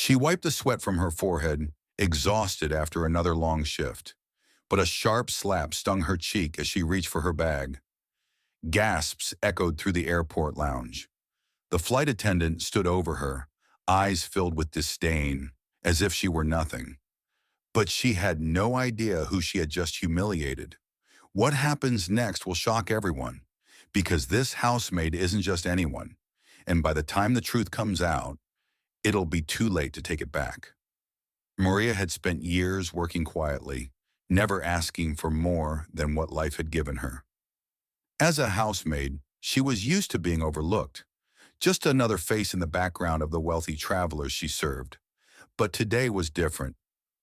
She wiped the sweat from her forehead, exhausted after another long shift. But a sharp slap stung her cheek as she reached for her bag. Gasps echoed through the airport lounge. The flight attendant stood over her, eyes filled with disdain, as if she were nothing. But she had no idea who she had just humiliated. What happens next will shock everyone, because this housemaid isn't just anyone, and by the time the truth comes out, it'll be too late to take it back. Maria had spent years working quietly, never asking for more than what life had given her. As a housemaid, she was used to being overlooked, just another face in the background of the wealthy travelers she served. But today was different.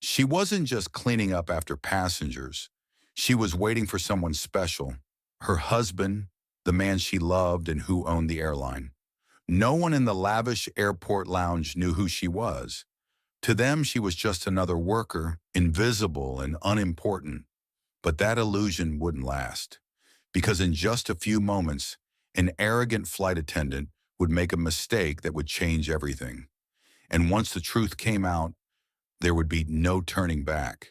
She wasn't just cleaning up after passengers. She was waiting for someone special, her husband, the man she loved and who owned the airline. No one in the lavish airport lounge knew who she was. To them, she was just another worker, invisible and unimportant. But that illusion wouldn't last, because in just a few moments, an arrogant flight attendant would make a mistake that would change everything. And once the truth came out, there would be no turning back.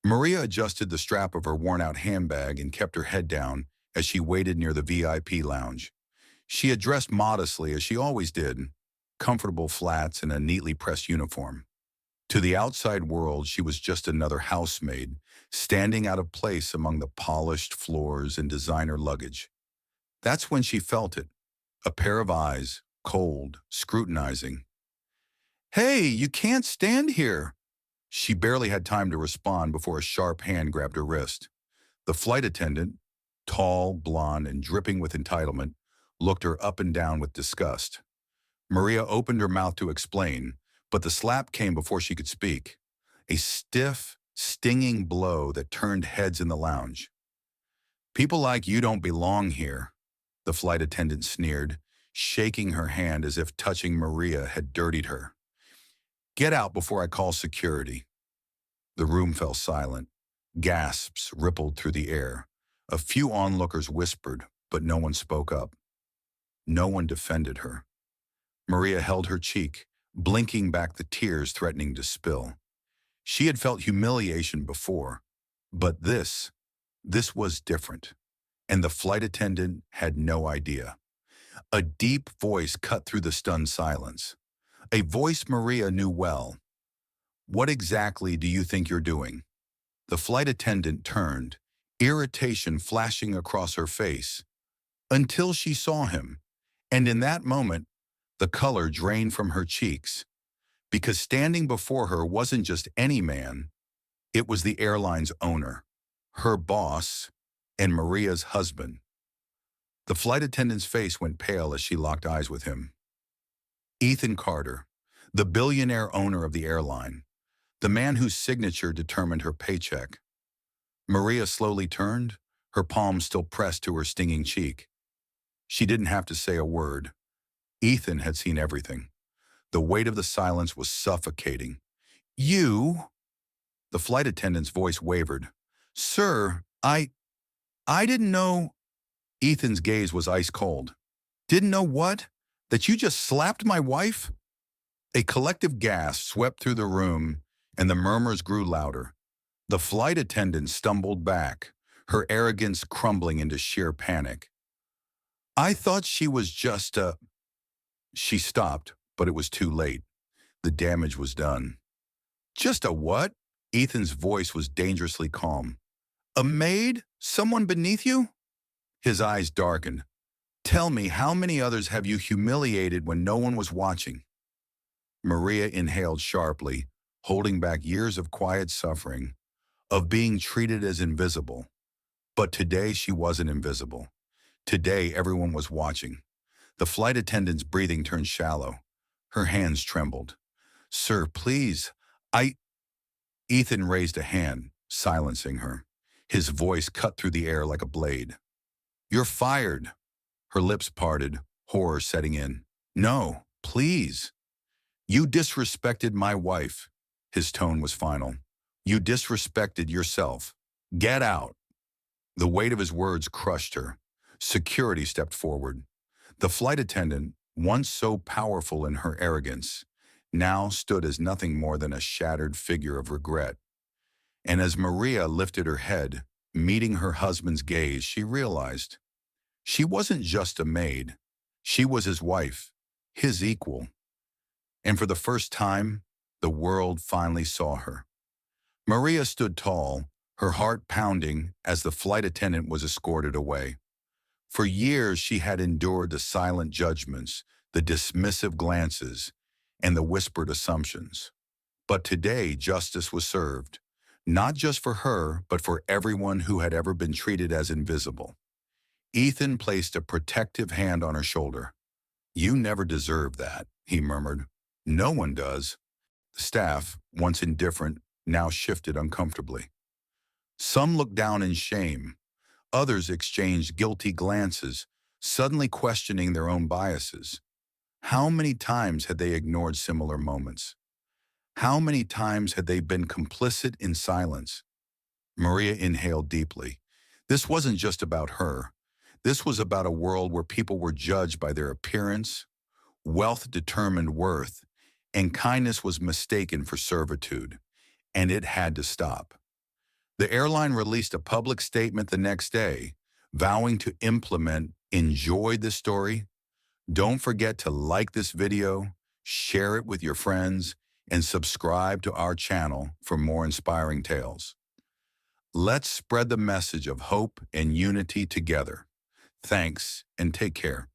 Maria adjusted the strap of her worn-out handbag and kept her head down as she waited near the VIP lounge. She had dressed modestly, as she always did, comfortable flats and a neatly pressed uniform. To the outside world, she was just another housemaid, standing out of place among the polished floors and designer luggage. That's when she felt it, a pair of eyes, cold, scrutinizing. "Hey, you can't stand here!" She barely had time to respond before a sharp hand grabbed her wrist. The flight attendant, tall, blonde, and dripping with entitlement, looked her up and down with disgust. Maria opened her mouth to explain, but the slap came before she could speak. A stiff, stinging blow that turned heads in the lounge. "People like you don't belong here," the flight attendant sneered, shaking her hand as if touching Maria had dirtied her. "Get out before I call security." The room fell silent. Gasps rippled through the air. A few onlookers whispered, but no one spoke up. No one defended her. Maria held her cheek, blinking back the tears threatening to spill. She had felt humiliation before, but this was different, and the flight attendant had no idea. A deep voice cut through the stunned silence. A voice Maria knew well. "What exactly do you think you're doing?" The flight attendant turned, irritation flashing across her face, until she saw him, and in that moment, the color drained from her cheeks, because standing before her wasn't just any man, it was the airline's owner, her boss, and Maria's husband. The flight attendant's face went pale as she locked eyes with him. Ethan Carter, the billionaire owner of the airline, the man whose signature determined her paycheck. Maria slowly turned, her palm still pressed to her stinging cheek. She didn't have to say a word. Ethan had seen everything. The weight of the silence was suffocating. "You?" The flight attendant's voice wavered. "Sir, I didn't know." Ethan's gaze was ice cold. "Didn't know what? That you just slapped my wife?" A collective gasp swept through the room, and the murmurs grew louder. The flight attendant stumbled back, her arrogance crumbling into sheer panic. "I thought she was just a—" She stopped, but it was too late. The damage was done. "Just a what?" Ethan's voice was dangerously calm. "A maid? Someone beneath you?" His eyes darkened. "Tell me, how many others have you humiliated when no one was watching?" Maria inhaled sharply, holding back years of quiet suffering, of being treated as invisible. But today she wasn't invisible. Today everyone was watching. The flight attendant's breathing turned shallow. Her hands trembled. "Sir, please, I—" Ethan raised a hand, silencing her. His voice cut through the air like a blade. "You're fired." Her lips parted, horror setting in. "No, please." "You disrespected my wife." His tone was final. "You disrespected yourself. Get out." The weight of his words crushed her. Security stepped forward. The flight attendant, once so powerful in her arrogance, now stood as nothing more than a shattered figure of regret. And as Maria lifted her head, meeting her husband's gaze, she realized she wasn't just a maid. She was his wife, his equal. And for the first time, the world finally saw her. Maria stood tall, her heart pounding as the flight attendant was escorted away. For years, she had endured the silent judgments, the dismissive glances, and the whispered assumptions. But today, justice was served, not just for her, but for everyone who had ever been treated as invisible. Ethan placed a protective hand on her shoulder. "You never deserved that," he murmured. "No one does." The staff, once indifferent, now shifted uncomfortably. Some looked down in shame. Others exchanged guilty glances, suddenly questioning their own biases. How many times had they ignored similar moments? How many times had they been complicit in silence? Maria inhaled deeply. This wasn't just about her. This was about a world where people were judged by their appearance, wealth determined worth, and kindness was mistaken for servitude. And it had to stop. The airline released a public statement the next day, vowing to implement "Enjoy this story." Don't forget to like this video, share it with your friends, and subscribe to our channel for more inspiring tales. Let's spread the message of hope and unity together. Thanks, and take care.